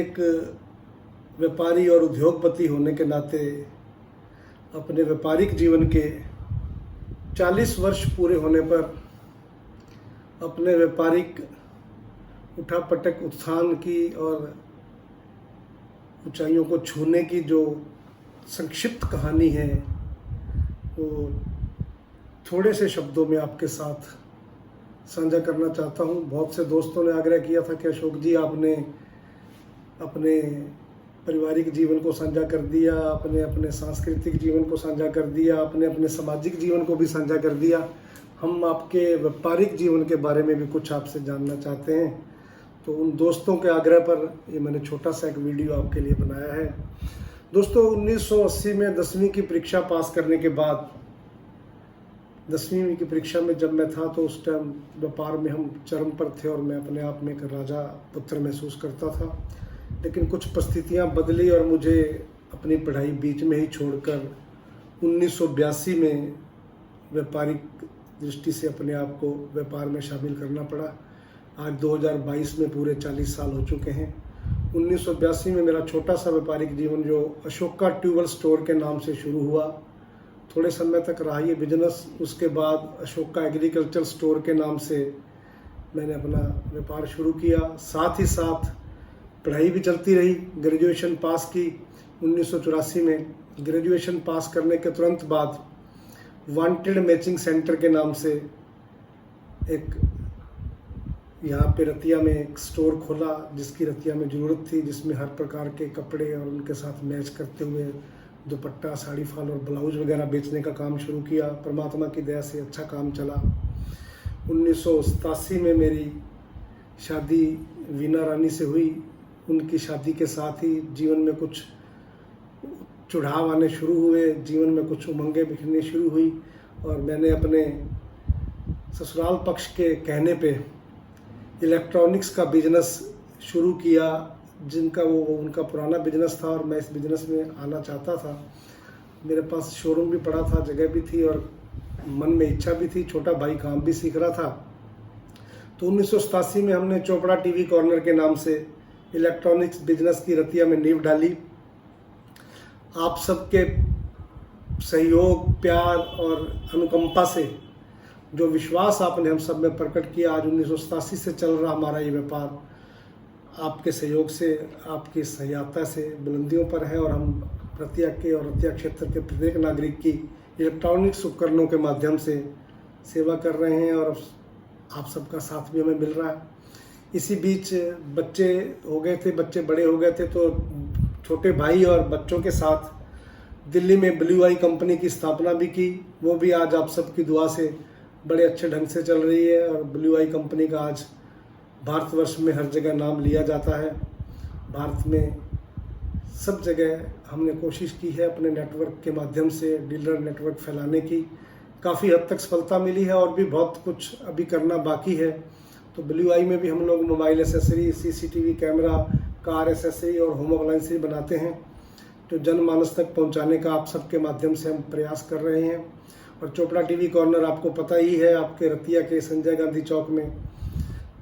एक व्यापारी और उद्योगपति होने के नाते अपने व्यापारिक जीवन के 40 वर्ष पूरे होने पर अपने व्यापारिक उठापटक उत्थान की और ऊंचाइयों को छूने की जो संक्षिप्त कहानी है वो थोड़े से शब्दों में आपके साथ साझा करना चाहता हूँ। बहुत से दोस्तों ने आग्रह किया था कि अशोक जी आपने अपने पारिवारिक जीवन को साझा कर दिया, आपने अपने सांस्कृतिक जीवन को साझा कर दिया, आपने अपने सामाजिक जीवन को भी साझा कर दिया। हम आपके व्यापारिक जीवन के बारे में भी कुछ आपसे जानना चाहते हैं। तो उन दोस्तों के आग्रह पर ये मैंने छोटा सा एक वीडियो आपके लिए बनाया है। दोस्तों 1980 में 10वीं की परीक्षा पास करने के बाद 10वीं की परीक्षा में जब मैं था तो उस टाइम व्यापार में हम चरम पर थे और मैं अपने आप में एक राजा पुत्र महसूस करता था। लेकिन कुछ परिस्थितियां बदली और मुझे अपनी पढ़ाई बीच में ही छोड़कर 1982 में व्यापारिक दृष्टि से अपने आप को व्यापार में शामिल करना पड़ा। आज 2022 में पूरे 40 साल हो चुके हैं। 1982 में मेरा छोटा सा व्यापारिक जीवन जो अशोका ट्यूबवेल स्टोर के नाम से शुरू हुआ, थोड़े समय तक रहा ये बिजनेस। उसके बाद अशोका एग्रीकल्चर स्टोर के नाम से मैंने अपना व्यापार शुरू किया। साथ ही साथ पढ़ाई भी चलती रही। ग्रेजुएशन पास की 1984 में। ग्रेजुएशन पास करने के तुरंत बाद वांटेड मैचिंग सेंटर के नाम से एक यहाँ पे रतिया में एक स्टोर खोला, जिसकी रतिया में ज़रूरत थी, जिसमें हर प्रकार के कपड़े और उनके साथ मैच करते हुए दुपट्टा, साड़ी फाल और ब्लाउज वगैरह बेचने का काम शुरू किया। परमात्मा की दया से अच्छा काम चला। 1987 में मेरी शादी वीना रानी से हुई। उनकी शादी के साथ ही जीवन में कुछ चढ़ाव आने शुरू हुए, जीवन में कुछ उमंगें बिखरनी शुरू हुई और मैंने अपने ससुराल पक्ष के कहने पे इलेक्ट्रॉनिक्स का बिजनेस शुरू किया, जिनका वो उनका पुराना बिजनेस था और मैं इस बिजनेस में आना चाहता था। मेरे पास शोरूम भी पड़ा था, जगह भी थी और मन में इच्छा भी थी। छोटा भाई काम भी सीख रहा था। तो 1987 में हमने चोपड़ा टीवी कॉर्नर के नाम से इलेक्ट्रॉनिक्स बिजनेस की रतिया में नींव डाली। आप सबके सहयोग, प्यार और अनुकंपा से जो विश्वास आपने हम सब में प्रकट किया, आज 1987 से चल रहा हमारा ये व्यापार आपके सहयोग से, आपकी सहायता से बुलंदियों पर है और हम रतिया के और रतिया क्षेत्र के प्रत्येक नागरिक की इलेक्ट्रॉनिक्स उपकरणों के माध्यम से सेवा कर रहे हैं और आप सबका साथ भी हमें मिल रहा है। इसी बीच बच्चे हो गए थे, बच्चे बड़े हो गए थे, तो छोटे भाई और बच्चों के साथ दिल्ली में ब्लू आई कंपनी की स्थापना भी की। वो भी आज आप सबकी दुआ से बड़े अच्छे ढंग से चल रही है और ब्लू आई कंपनी का आज भारतवर्ष में हर जगह नाम लिया जाता है। भारत में सब जगह हमने कोशिश की है अपने नेटवर्क के माध्यम से डीलर नेटवर्क फैलाने की। काफ़ी हद तक सफलता मिली है और भी बहुत कुछ अभी करना बाकी है। तो ब्लू आई में भी हम लोग mobile accessory, CCTV camera, car accessory और होम अप्लायंसेस बनाते हैं, जो जनमानस तक पहुंचाने का आप सबके माध्यम से हम प्रयास कर रहे हैं। और चोपड़ा टीवी कॉर्नर आपको पता ही है, आपके रतिया के संजय गांधी चौक में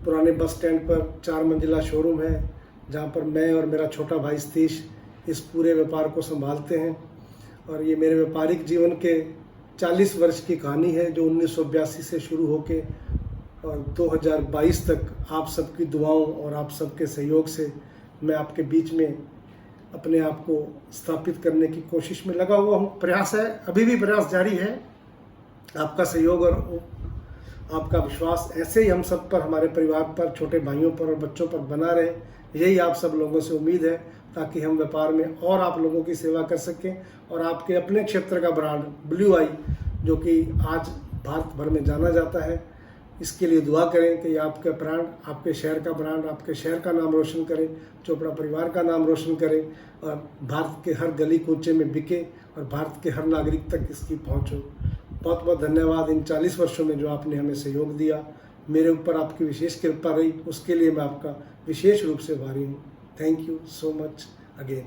पुराने बस स्टैंड पर 4 मंजिला शोरूम है, जहां पर मैं और मेरा छोटा भाई सतीश इस पूरे व्यापार को संभालते हैं। और ये मेरे व्यापारिक जीवन के 40 वर्ष की कहानी है, जो 1982 से शुरू होके और 2022 तक आप सबकी दुआओं और आप सबके सहयोग से मैं आपके बीच में अपने आप को स्थापित करने की कोशिश में लगा हुआ हूँ। प्रयास है, अभी भी प्रयास जारी है। आपका सहयोग और आपका विश्वास ऐसे ही हम सब पर, हमारे परिवार पर, छोटे भाइयों पर और बच्चों पर बना रहे, यही आप सब लोगों से उम्मीद है, ताकि हम व्यापार में और आप लोगों की सेवा कर सकें और आपके अपने क्षेत्र का ब्रांड ब्लू आई, जो कि आज भारत भर में जाना जाता है, इसके लिए दुआ करें कि आपका ब्रांड, आपके शहर का ब्रांड, आपके शहर का नाम रोशन करे, चोपड़ा परिवार का नाम रोशन करे और भारत के हर गली कूचे में बिके और भारत के हर नागरिक तक इसकी पहुँच हो। बहुत बहुत धन्यवाद इन 40 वर्षों में जो आपने हमें सहयोग दिया। मेरे ऊपर आपकी विशेष कृपा रही, उसके लिए मैं आपका विशेष रूप से आभारी हूँ। Thank you so much again.